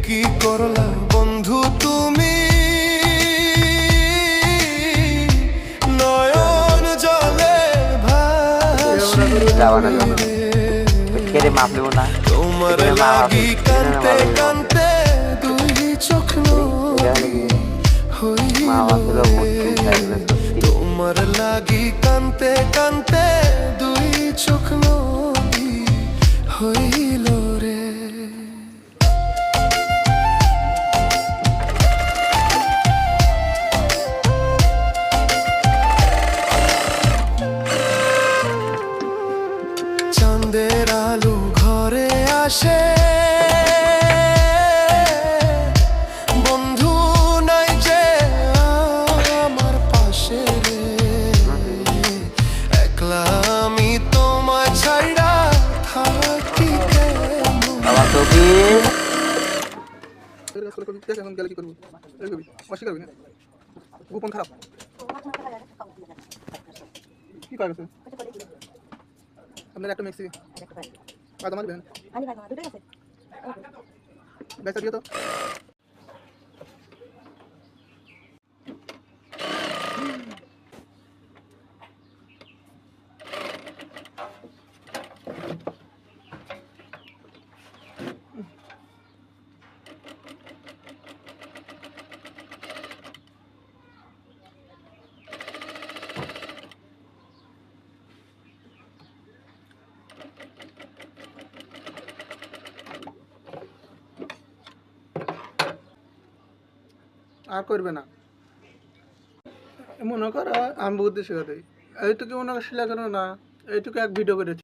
কি করলা বন্ধু তুমি, নয়ন জলে ভাসি তোমার লাগি কান্তে কান্তে দুই চোখ নদী হইল রে। তোমার লাগি কান্তে কান্তে দুই চোখ নদী হইল রে। চাঁদের আলো ঘরে আসে, বন্ধু নাই যে আমার পাশে রে। একলা আমি তোমায় ছাইড়া থাকি গোপন খারাপ কি কয় গেছে আপনার একটা মিক্সি আদা মারবেন বেচা দিয়ে তো আর করবে না মনে করো আমি বুদ্ধি শেখাতে এইটুকু মনে করে শিলা করো না, এইটুকু এক ভিডিও করেছি।